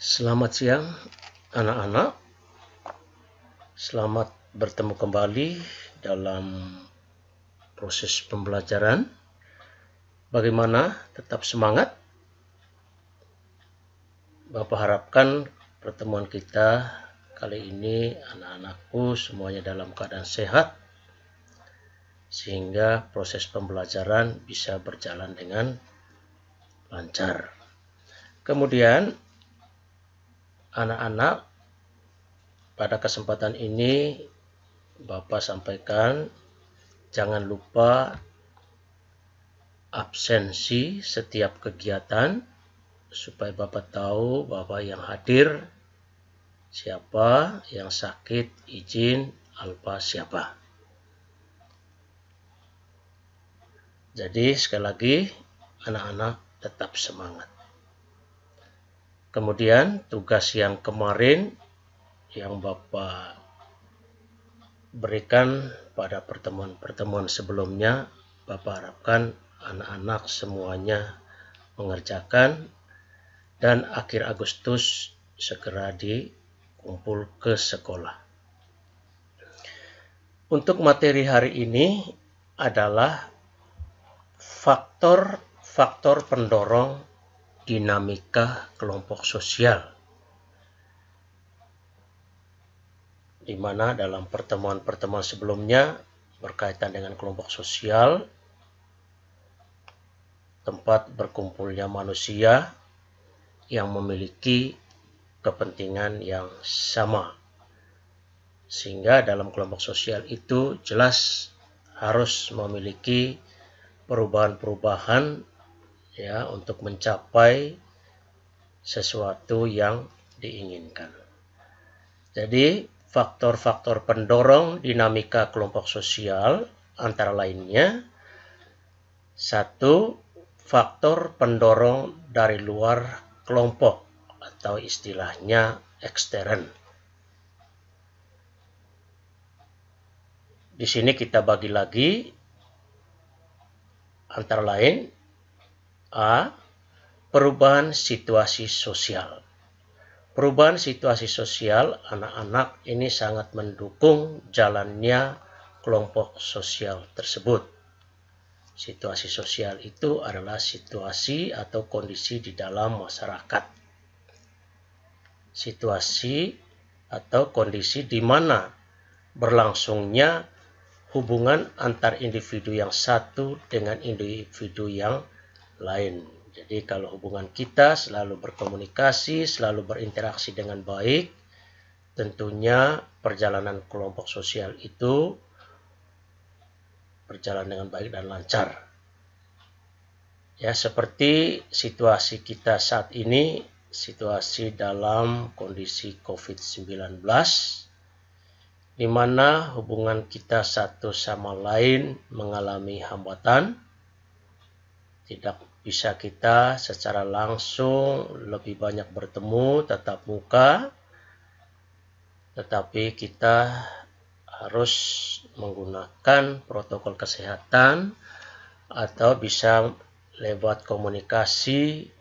Selamat siang anak-anak, selamat bertemu kembali dalam proses pembelajaran. Bagaimana? Tetap semangat? Bapak harapkan pertemuan kita kali ini anak-anakku semuanya dalam keadaan sehat, sehingga proses pembelajaran bisa berjalan dengan lancar. Kemudian anak-anak, pada kesempatan ini Bapak sampaikan jangan lupa absensi setiap kegiatan supaya Bapak tahu bahwa yang hadir siapa, yang sakit izin alpa siapa. Jadi sekali lagi anak-anak tetap semangat. Kemudian tugas yang kemarin yang Bapak berikan pada pertemuan-pertemuan sebelumnya, Bapak harapkan anak-anak semuanya mengerjakan dan akhir Agustus segera dikumpul ke sekolah. Untuk materi hari ini adalah faktor-faktor pendorong dinamika kelompok sosial, di mana dalam pertemuan-pertemuan sebelumnya berkaitan dengan kelompok sosial, tempat berkumpulnya manusia yang memiliki kepentingan yang sama. Sehingga dalam kelompok sosial itu jelas harus memiliki perubahan-perubahan ya untuk mencapai sesuatu yang diinginkan. Jadi faktor-faktor pendorong dinamika kelompok sosial antara lainnya: 1. Faktor pendorong dari luar kelompok atau istilahnya ekstern. Di sini kita bagi lagi antara lain: A. Perubahan situasi sosial. Perubahan situasi sosial anak-anak ini sangat mendukung jalannya kelompok sosial tersebut. Situasi sosial itu adalah situasi atau kondisi di dalam masyarakat. Situasi atau kondisi di mana berlangsungnya hubungan antar individu yang satu dengan individu yang lain. Jadi kalau hubungan kita selalu berkomunikasi, selalu berinteraksi dengan baik, tentunya perjalanan kelompok sosial itu berjalan dengan baik dan lancar. Ya, seperti situasi kita saat ini, situasi dalam kondisi COVID-19, di mana hubungan kita satu sama lain mengalami hambatan. Tidak bisa kita secara langsung lebih banyak bertemu tatap muka, tetapi kita harus menggunakan protokol kesehatan atau bisa lewat komunikasi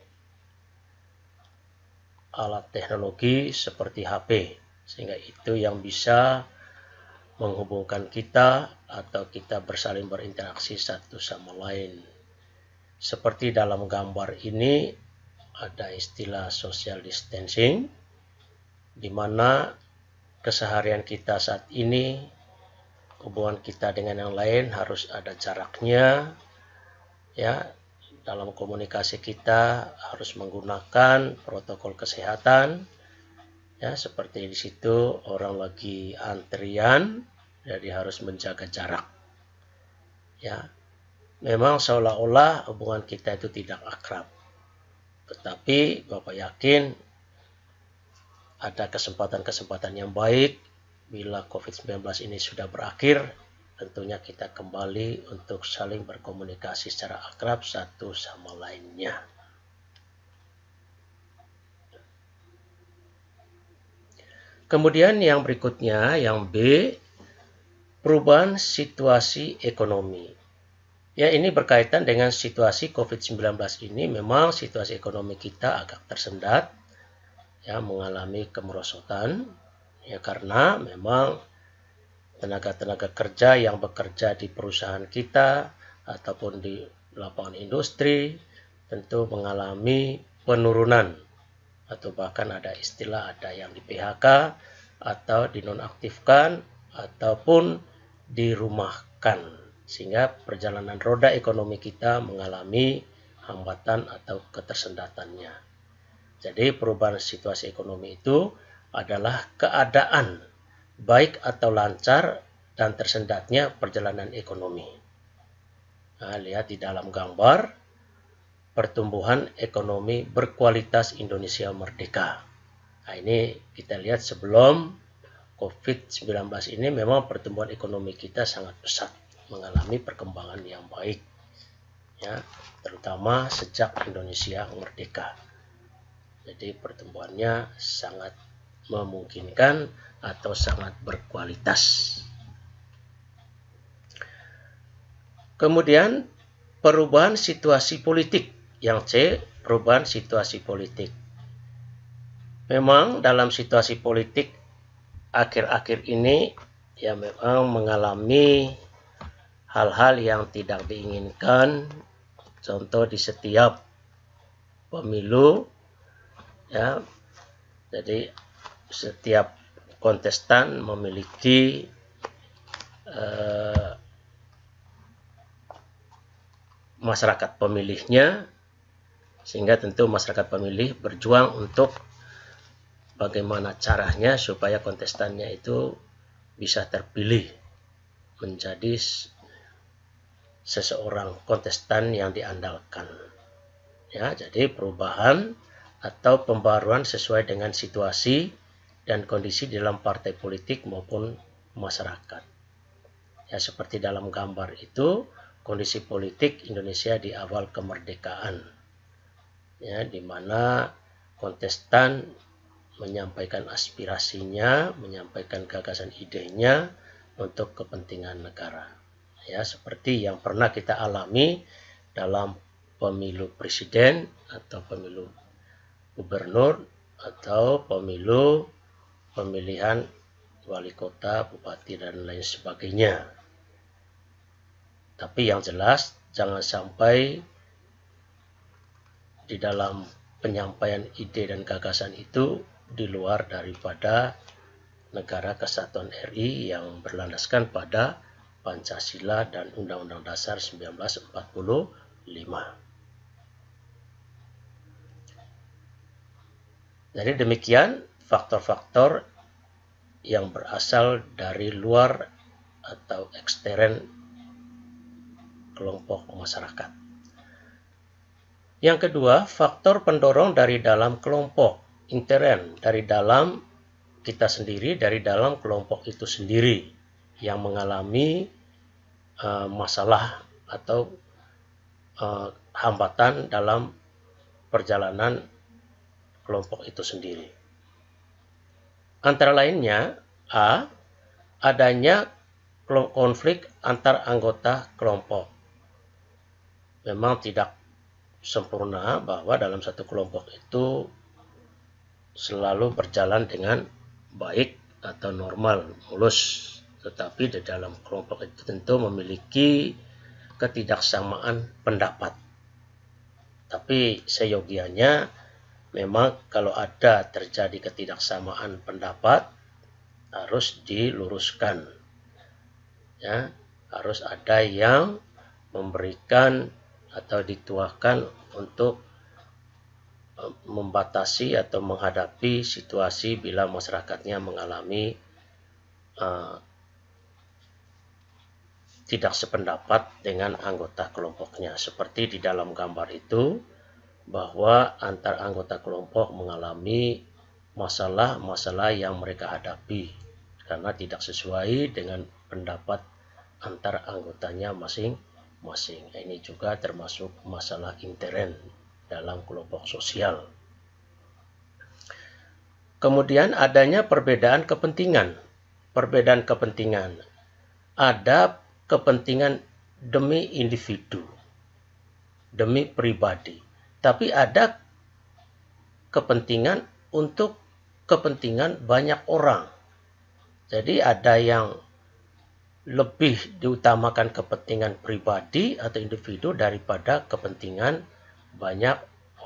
alat teknologi seperti HP, sehingga itu yang bisa menghubungkan kita atau kita bersaling berinteraksi satu sama lain. Seperti dalam gambar ini ada istilah social distancing, di mana keseharian kita saat ini, hubungan kita dengan yang lain harus ada jaraknya. Ya, dalam komunikasi kita harus menggunakan protokol kesehatan. Ya, seperti di situ orang lagi antrian, jadi harus menjaga jarak. Ya. Memang seolah-olah hubungan kita itu tidak akrab. Tetapi Bapak yakin ada kesempatan-kesempatan yang baik bila COVID-19 ini sudah berakhir, tentunya kita kembali untuk saling berkomunikasi secara akrab satu sama lainnya. Kemudian yang berikutnya, yang B, perubahan situasi ekonomi. Ya, ini berkaitan dengan situasi COVID-19 ini. Memang situasi ekonomi kita agak tersendat ya mengalami kemerosotan, ya karena memang tenaga-tenaga kerja yang bekerja di perusahaan kita ataupun di lapangan industri tentu mengalami penurunan, atau bahkan ada istilah ada yang di PHK atau dinonaktifkan ataupun dirumahkan, sehingga perjalanan roda ekonomi kita mengalami hambatan atau ketersendatannya. Jadi perubahan situasi ekonomi itu adalah keadaan baik atau lancar dan tersendatnya perjalanan ekonomi. Nah, lihat di dalam gambar pertumbuhan ekonomi berkualitas Indonesia merdeka. Nah, ini kita lihat sebelum COVID-19 ini memang pertumbuhan ekonomi kita sangat pesat, mengalami perkembangan yang baik, ya, terutama sejak Indonesia merdeka. Jadi pertumbuhannya sangat memungkinkan atau sangat berkualitas. Kemudian perubahan situasi politik. Yang C, perubahan situasi politik. Memang dalam situasi politik akhir-akhir ini ya memang mengalami hal-hal yang tidak diinginkan. Contoh di setiap pemilu, ya, jadi setiap kontestan memiliki masyarakat pemilihnya, sehingga tentu masyarakat pemilih berjuang untuk bagaimana caranya supaya kontestannya itu bisa terpilih menjadi seseorang kontestan yang diandalkan. Ya, jadi perubahan atau pembaruan sesuai dengan situasi dan kondisi dalam partai politik maupun masyarakat. Ya, seperti dalam gambar itu kondisi politik Indonesia di awal kemerdekaan. Ya, di mana kontestan menyampaikan aspirasinya, menyampaikan gagasan idenya untuk kepentingan negara. Ya, seperti yang pernah kita alami dalam pemilu presiden atau pemilu gubernur atau pemilu pemilihan wali kota, bupati dan lain sebagainya. Tapi yang jelas jangan sampai di dalam penyampaian ide dan gagasan itu di luar daripada negara kesatuan RI yang berlandaskan pada Pancasila dan Undang-Undang Dasar 1945. Jadi demikian faktor-faktor yang berasal dari luar atau ekstern kelompok masyarakat. Yang kedua, faktor pendorong dari dalam kelompok, intern, dari dalam kita sendiri, dari dalam kelompok itu sendiri yang mengalami masalah atau hambatan dalam perjalanan kelompok itu sendiri. Antara lainnya, A, adanya konflik antar anggota kelompok. Memang tidak sempurna bahwa dalam satu kelompok itu selalu berjalan dengan baik atau normal, mulus. Tetapi di dalam kelompok itu tentu memiliki ketidaksamaan pendapat. Tapi seyogianya memang kalau ada terjadi ketidaksamaan pendapat harus diluruskan. Ya, harus ada yang memberikan atau dituahkan untuk membatasi atau menghadapi situasi bila masyarakatnya mengalami tidak sependapat dengan anggota kelompoknya. Seperti di dalam gambar itu, bahwa antar anggota kelompok mengalami masalah-masalah yang mereka hadapi karena tidak sesuai dengan pendapat antar anggotanya masing-masing. Ini juga termasuk masalah intern dalam kelompok sosial. Kemudian adanya perbedaan kepentingan. Perbedaan kepentingan. Ada kepentingan demi individu, demi pribadi. Tapi ada kepentingan untuk kepentingan banyak orang. Jadi ada yang lebih diutamakan kepentingan pribadi atau individu daripada kepentingan banyak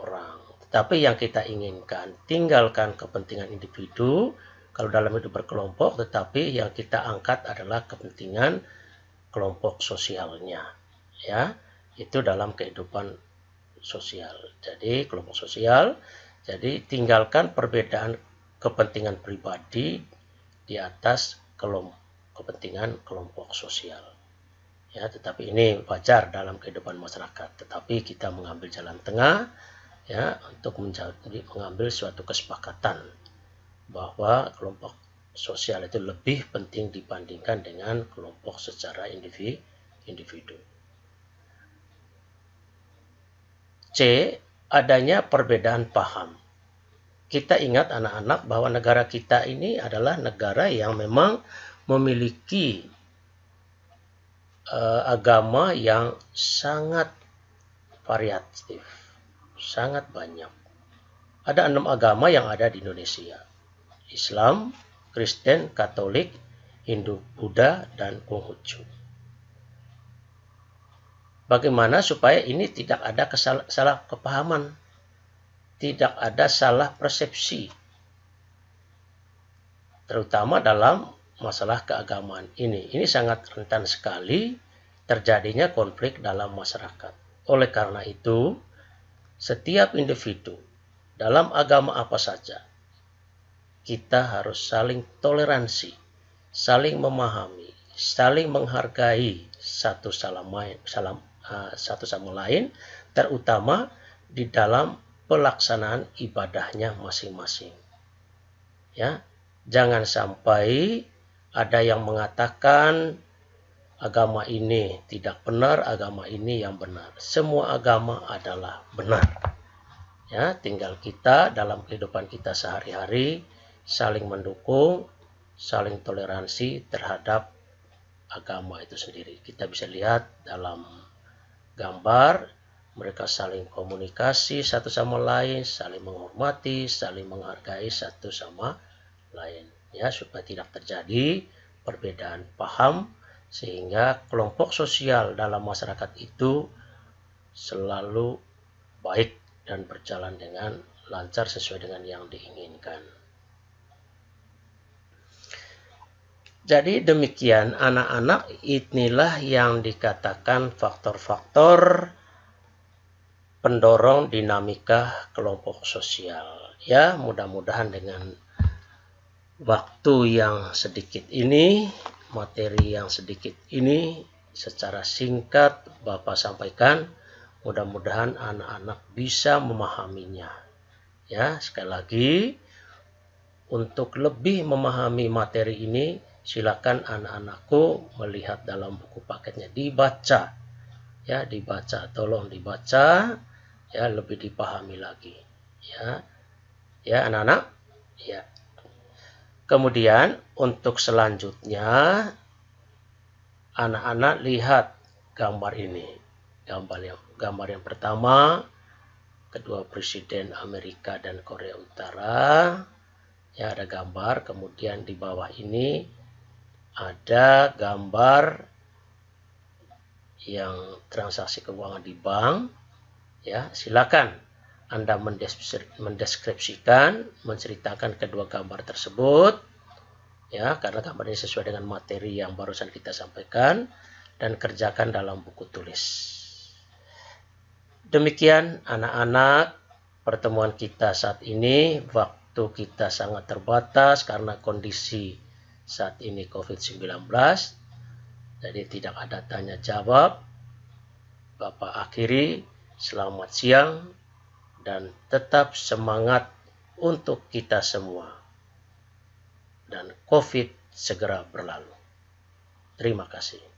orang. Tetapi yang kita inginkan, tinggalkan kepentingan individu kalau dalam hidup berkelompok, tetapi yang kita angkat adalah kepentingan kelompok sosialnya. Ya, itu dalam kehidupan sosial. Jadi kelompok sosial, jadi tinggalkan perbedaan kepentingan pribadi di atas kepentingan kelompok sosial. Ya, tetapi ini wajar dalam kehidupan masyarakat. Tetapi kita mengambil jalan tengah, ya, untuk mengambil suatu kesepakatan bahwa kelompok sosial itu lebih penting dibandingkan dengan kelompok secara individu. C. Adanya perbedaan paham. Kita ingat anak-anak bahwa negara kita ini adalah negara yang memang memiliki agama yang sangat variatif, sangat banyak. Ada 6 agama yang ada di Indonesia. Islam, Kristen, Katolik, Hindu, Buddha, dan Konghucu. Bagaimana supaya ini tidak ada salah kepahaman, tidak ada salah persepsi, terutama dalam masalah keagamaan ini. Ini sangat rentan sekali terjadinya konflik dalam masyarakat. Oleh karena itu, setiap individu dalam agama apa saja, kita harus saling toleransi, saling memahami, saling menghargai satu sama lain, terutama di dalam pelaksanaan ibadahnya masing-masing. Ya, jangan sampai ada yang mengatakan agama ini tidak benar, agama ini yang benar. Semua agama adalah benar. Ya, tinggal kita dalam kehidupan kita sehari-hari saling mendukung, saling toleransi terhadap agama itu sendiri. Kita bisa lihat dalam gambar, mereka saling komunikasi satu sama lain, saling menghormati, saling menghargai satu sama lain. Ya, supaya tidak terjadi perbedaan paham, sehingga kelompok sosial dalam masyarakat itu selalu baik dan berjalan dengan lancar sesuai dengan yang diinginkan. Jadi demikian anak-anak, inilah yang dikatakan faktor-faktor pendorong dinamika kelompok sosial. Ya, mudah-mudahan dengan waktu yang sedikit ini, materi yang sedikit ini, secara singkat Bapak sampaikan, mudah-mudahan anak-anak bisa memahaminya. Ya, sekali lagi, untuk lebih memahami materi ini, silakan anak-anakku melihat dalam buku paketnya, dibaca. Ya, dibaca, tolong dibaca, ya, lebih dipahami lagi. Ya, ya anak-anak. Ya. Kemudian untuk selanjutnya, anak-anak lihat gambar ini. Gambar yang pertama, kedua presiden Amerika dan Korea Utara. Ya, ada gambar. Kemudian di bawah ini ada gambar yang transaksi keuangan di bank. Ya, silakan Anda mendeskripsikan, menceritakan kedua gambar tersebut. Ya, karena gambar ini sesuai dengan materi yang barusan kita sampaikan, dan kerjakan dalam buku tulis. Demikian anak-anak, pertemuan kita saat ini. Waktu kita sangat terbatas karena kondisi saat ini COVID-19. Jadi tidak ada tanya jawab. Bapak akhiri, selamat siang dan tetap semangat untuk kita semua. Dan COVID segera berlalu. Terima kasih.